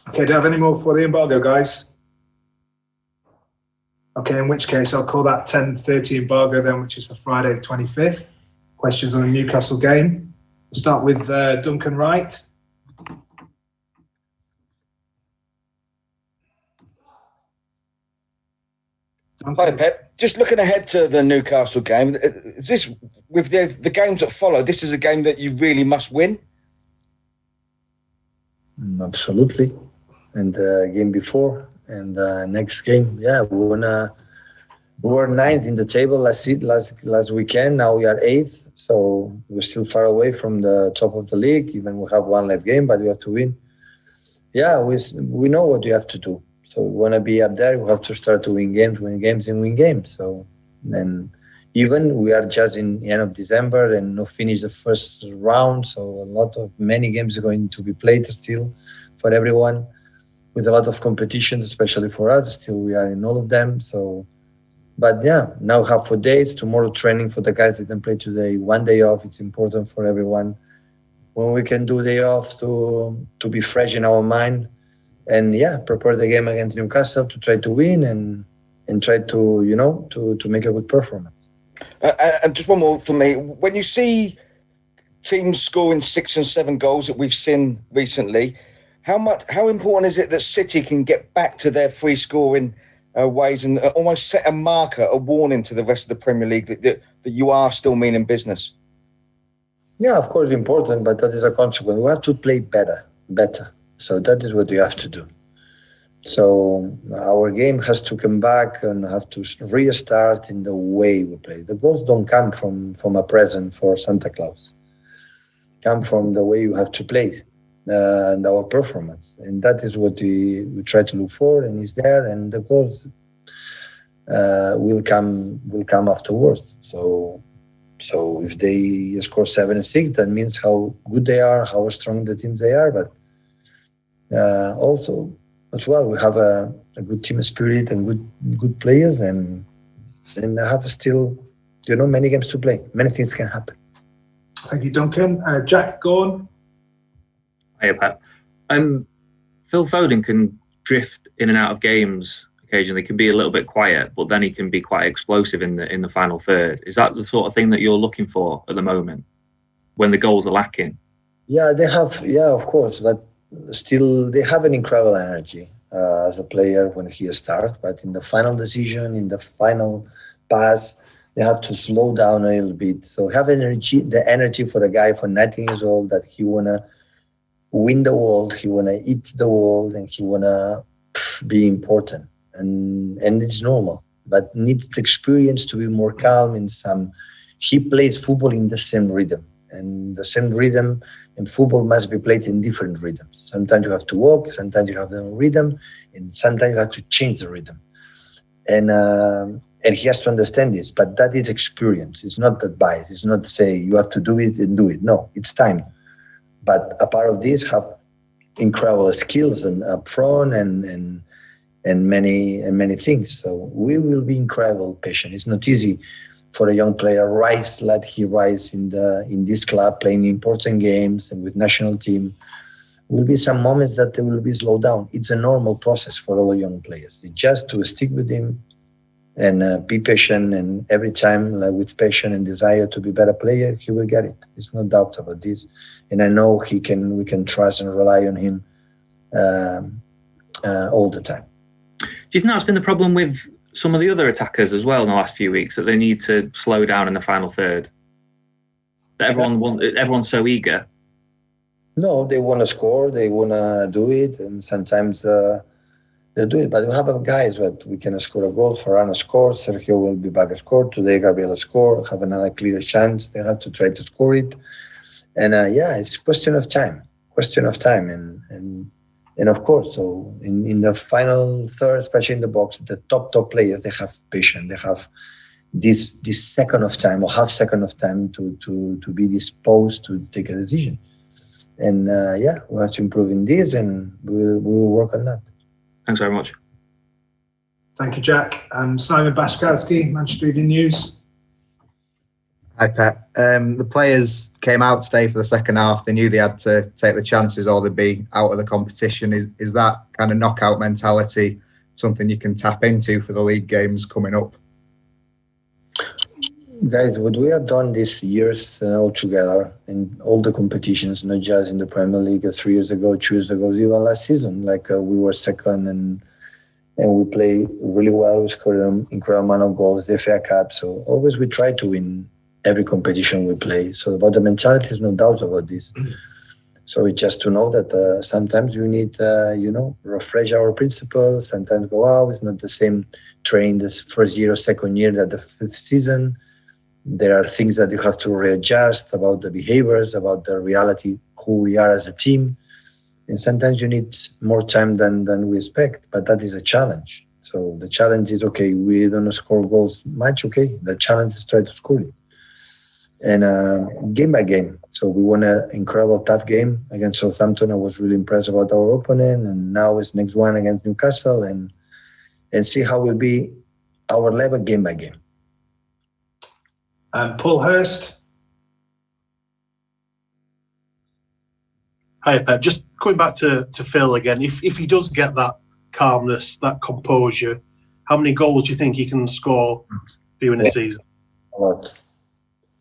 Okay, do you have any more for the embargo, guys? Okay, in which case I'll call that 10:30 embargo then, which is for Friday the 25th. Questions on the Newcastle game. We'll start with Duncan Wright. Hi, Pep. Just looking ahead to the Newcastle game, is this, with the games that follow, this is a game that you really must win? Absolutely. And the game before and next game, we were ninth in the table last weekend. Now we are eighth, so we're still far away from the top of the league. Even we have one left game, but we have to win. Yeah, we know what we have to do. So we want to be up there. We have to start to win games. So then, even we are just in the end of December and not finish the first round. So many games are going to be played still for everyone, with a lot of competitions, especially for us. Still, we are in all of them. So, but yeah, now have 4 days. Tomorrow training for the guys that can play today. 1 day off. It's important for everyone. When we can do day off to be fresh in our mind. And prepare the game against Newcastle to try to win and try to make a good performance. And just one more for me. When you see teams scoring 6 and 7 goals that we've seen recently, how important is it that City can get back to their free scoring ways and almost set a marker, a warning to the rest of the Premier League that you are still meaning business? Yeah, of course, important, but that is a consequence. We have to play better. So that is what we have to do. So our game has to come back and have to restart in the way we play. The goals don't come from a present for Santa Claus. Come from the way you have to play and our performance. And that is what we try to look for, and is there, and the goals will come afterwards. So if they score 7 and 6, that means how good they are, how strong the teams they are, but also as well we have a good team spirit and good players, and have still many games to play. Many things can happen. Thank you, Duncan. Jack Gorn. Hiya, Pep. Phil Foden can drift in and out of games occasionally. Can be a little bit quiet, but then he can be quite explosive in the final third. Is that the sort of thing that you're looking for at the moment when the goals are lacking? Yeah, they have. Yeah, of course, but still they have an incredible energy as a player when he starts. But in the final decision, in the final pass, they have to slow down a little bit. So have the energy for a guy for 19 years old that he wanna win the world, he wanna eat the world, and he wanna be important. And it's normal, but needs the experience to be more calm in some. He plays football in the same rhythm, and the same rhythm in football must be played in different rhythms. Sometimes you have to walk, sometimes you have the rhythm, and sometimes you have to change the rhythm. And he has to understand this, but that is experience. It's not advice. It's not to say you have to do it and do it. No, it's time. But a part of this have incredible skills and up front and many things. So we will be incredible patient. It's not easy for a young player rise like he rise in this club, playing important games and with national team. Will be some moments that they will be slowed down. It's a normal process for all young players. It's just to stick with him and be patient, and every time, like with passion and desire to be a better player, he will get it. There's no doubt about this. And I know we can trust and rely on him all the time. Do you think that's been the problem with some of the other attackers as well in the last few weeks, that they need to slow down in the final third? That everyone's so eager. No, they want to score, they want to do it, and sometimes they do it. But we have guys that we can score a goal. Ferran scores, Sergio will be back to score. Today, Gabriel score, have another clear chance. They have to try to score it. And it's a question of time. And of course, so in the final third, especially in the box, the top players, they have patience. They have this second of time or half second of time to be disposed to take a decision. And we have to improve in this, and we will work on that. Thanks very much. Thank you, Jack. Simon Bashkowski, Manchester Evening News. Hi, Pat. The players came out today for the second half. They knew they had to take the chances or they'd be out of the competition. Is that kind of knockout mentality something you can tap into for the league games coming up? Guys, what we have done this years all together in all the competitions, not just in the Premier League 3 years ago, 2 years ago, even last season, we were second and we play really well. We scored an incredible amount of goals, the FA Cup. So always we try to win every competition we play. So about the mentality, there's no doubt about this. So it's just to know that sometimes you need, refresh our principles. Sometimes go out. It's not the same train this first year or second year that the fifth season. There are things that you have to readjust about the behaviors, about the reality, who we are as a team. And sometimes you need more time than we expect, but that is a challenge. So the challenge is, okay, we don't score goals much, okay. The challenge is try to score it. And game by game. So we won an incredible tough game against Southampton. I was really impressed about our opponent. And now it's next one against Newcastle and see how will be our level game by game. Paul Hurst. Hi, Pep. Just going back to Phil again. If he does get that calmness, that composure, how many goals do you think he can score for you in a season? A lot.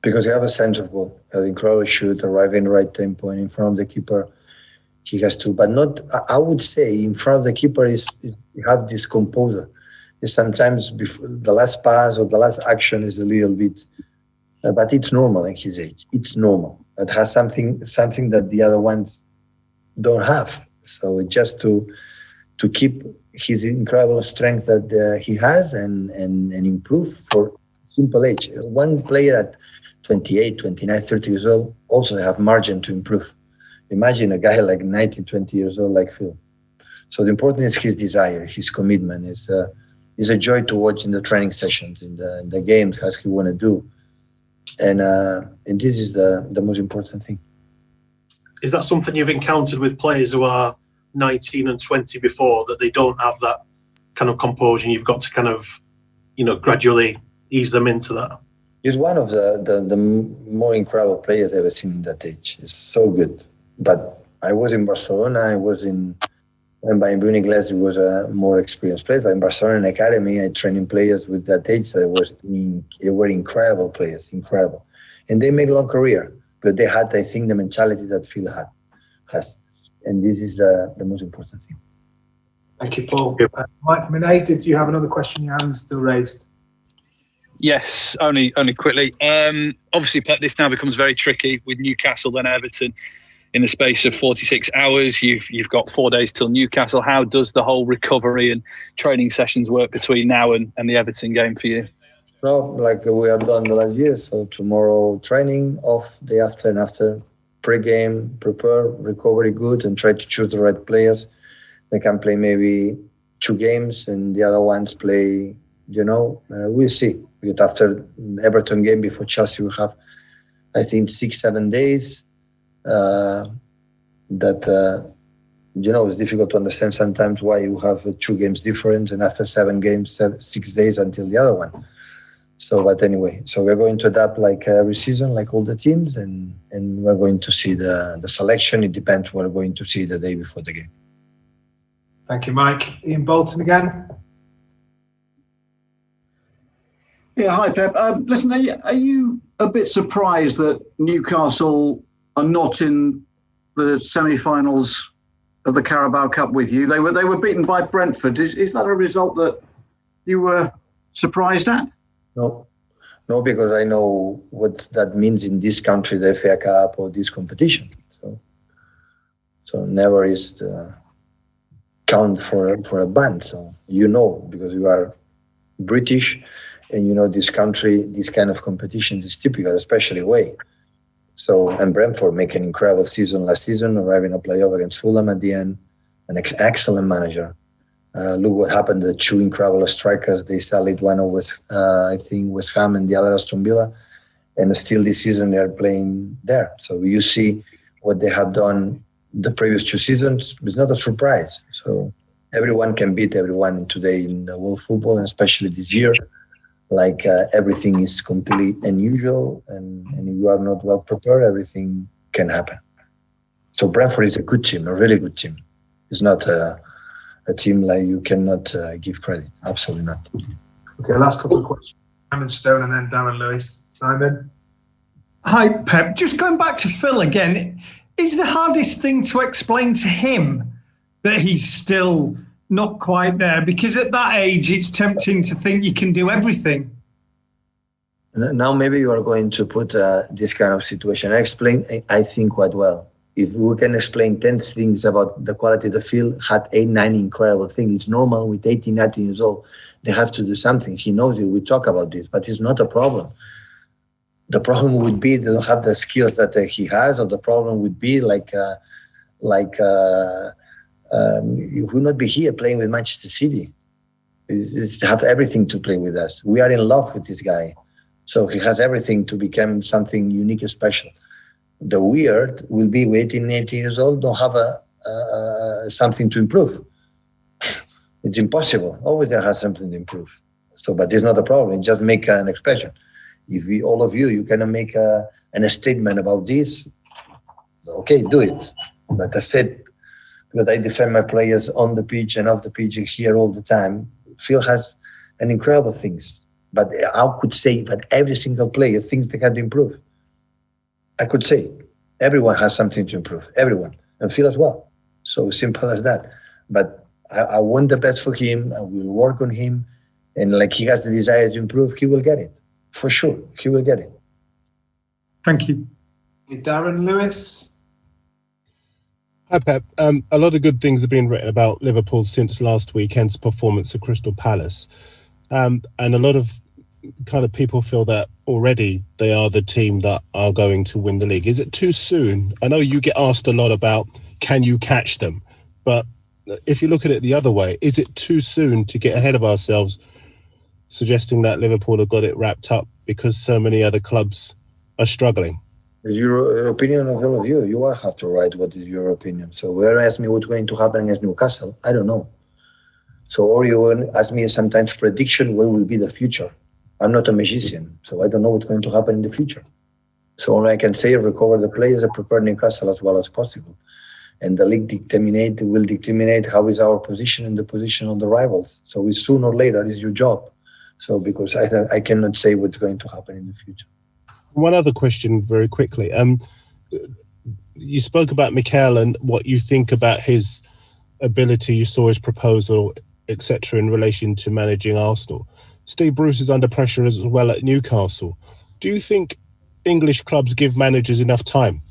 Because he has a sense of goal. He has an incredible shoot, arriving in the right tempo, and in front of the keeper, he has to. But not, I would say, in front of the keeper, you have this composure. Sometimes before the last pass or the last action is a little bit. But it's normal at his age. It's normal. It has something that the other ones don't have. So just to keep his incredible strength that he has and improve for simple age. One player at 28, 29, 30 years old also have margin to improve. Imagine a guy like 19, 20 years old like Phil. So the important is his desire, his commitment. It's a joy to watch in the training sessions, in the games, as he want to do. And this is the most important thing. Is that something you've encountered with players who are 19 and 20 before, that they don't have that kind of composure and you've got to kind of, gradually ease them into that? He's one of the more incredible players I've ever seen in that age. It's so good. But I was in Barcelona, and by Munich, it was a more experienced player. But in Barcelona Academy, I training players with that age they were incredible players, incredible. And they make a long career. But they had, I think, the mentality that Phil has. And this is the most important thing. Thank you, Paul. Mike Minay, did you have another question? Your hand's still raised. Yes, only quickly. Obviously, Pep, this now becomes very tricky with Newcastle, then Everton. In the space of 46 hours, you've got 4 days till Newcastle. How does the whole recovery and training sessions work between now and the Everton game for you? No, like we have done the last year. So tomorrow training, off day after, and after pre-game, prepare, recovery good, and try to choose the right players. They can play maybe 2 games and the other ones play, we'll see. Because after Everton game before Chelsea, we have, I think, 6-7 days. It's difficult to understand sometimes why you have 2 games difference and after 7 games, 6 days until the other one. So, but anyway, so we're going to adapt like every season, like all the teams, and we're going to see the selection. It depends what we're going to see the day before the game. Thank you, Mike. Ian Bolton again. Yeah, hi, Pep. Listen, are you a bit surprised that Newcastle are not in the semi-finals of the Carabao Cup with you? They were beaten by Brentford. Is that a result that you were surprised at? No, because I know what that means in this country, the FA Cup or this competition. So never is the count for a band. So because you are British and this country, this kind of competitions is typical, especially away. So, and Brentford make an incredible season last season, arriving a playoff against Fulham at the end, an excellent manager. Look what happened, the 2 incredible strikers, they sallied one of West Ham and the other Aston Villa, and still this season they are playing there. So you see what they have done the previous 2 seasons. It's not a surprise. So everyone can beat everyone today in the world football, and especially this year. everything is completely unusual, and if you are not well prepared, everything can happen. So Brentford is a good team, a really good team. It's not a team like you cannot give credit. Absolutely not. Okay, last couple of questions. Simon Stone and then Darren Lewis. Simon? Hi, Pep. Just going back to Phil again, is the hardest thing to explain to him that he's still not quite there? Because at that age, it's tempting to think you can do everything. Now maybe you are going to put this kind of situation. I think quite well. If we can explain 10 things about the quality of the field, had 8, 9 incredible things. It's normal with 18, 19 years old. They have to do something. He knows it. We talk about this, but it's not a problem. The problem would be they don't have the skills that he has, or the problem would be he would not be here playing with Manchester City. It's have everything to play with us. We are in love with this guy. So he has everything to become something unique and special. The weird will be waiting 18 years old, don't have something to improve. It's impossible. Always there has something to improve. So, but it's not a problem. Just make an expression. If all of you can make a statement about this, okay, do it. But I said, because I defend my players on the pitch and off the pitch here all the time, Phil has an incredible things. But I could say that every single player thinks they can improve. I could say everyone has something to improve, everyone, and Phil as well. So simple as that. But I want the best for him. I will work on him. And like he has the desire to improve, he will get it. For sure, he will get it. Thank you. Darren Lewis? Hi, Pep. A lot of good things have been written about Liverpool since last weekend's performance at Crystal Palace. And a lot of kind of people feel that already they are the team that are going to win the league. Is it too soon? I know you get asked a lot about can you catch them? But if you look at it the other way, is it too soon to get ahead of ourselves, suggesting that Liverpool have got it wrapped up because so many other clubs are struggling? It's your opinion of all of you. You will have to write what is your opinion. So whoever asks me what's going to happen against Newcastle, I don't know. So, or you will ask me sometimes prediction, what will be the future? I'm not a magician, so I don't know what's going to happen in the future. So all I can say is recover the players and prepare Newcastle as well as possible. And the league will determine how is our position and the position of the rivals. So it's sooner or later is your job. So because I cannot say what's going to happen in the future. One other question very quickly. You spoke about Mikel and what you think about his ability. You saw his proposal, etc., in relation to managing Arsenal. Steve Bruce is under pressure as well at Newcastle. Do you think English clubs give managers enough time?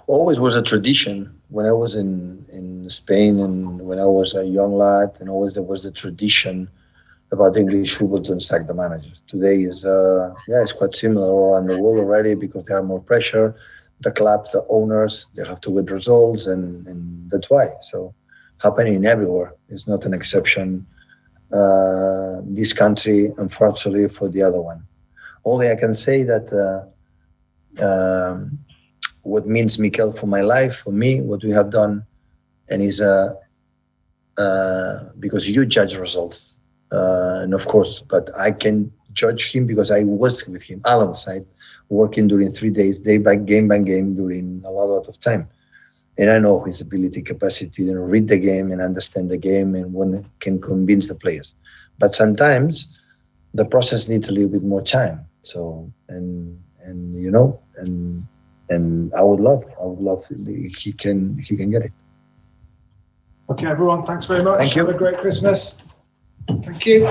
Always was a tradition when I was in Spain and when I was a young lad, and always there was the tradition about English football to sack the managers. Today is it's quite similar around the world already because there are more pressure. The clubs, the owners, they have to get results, and that's why. So happening everywhere. It's not an exception. This country, unfortunately, for the other one. Only I can say that what means Mikel for my life, for me, what we have done, and is because you judge results, and of course, but I can judge him because I was with him alongside, working during 3 days, day by game, during a lot of time. And I know his ability, capacity to read the game and understand the game and when can convince the players. But sometimes the process needs a little bit more time. So, and I would love he can get it. Okay, everyone, thanks very much. Thank you. Have a great Christmas. Thank you.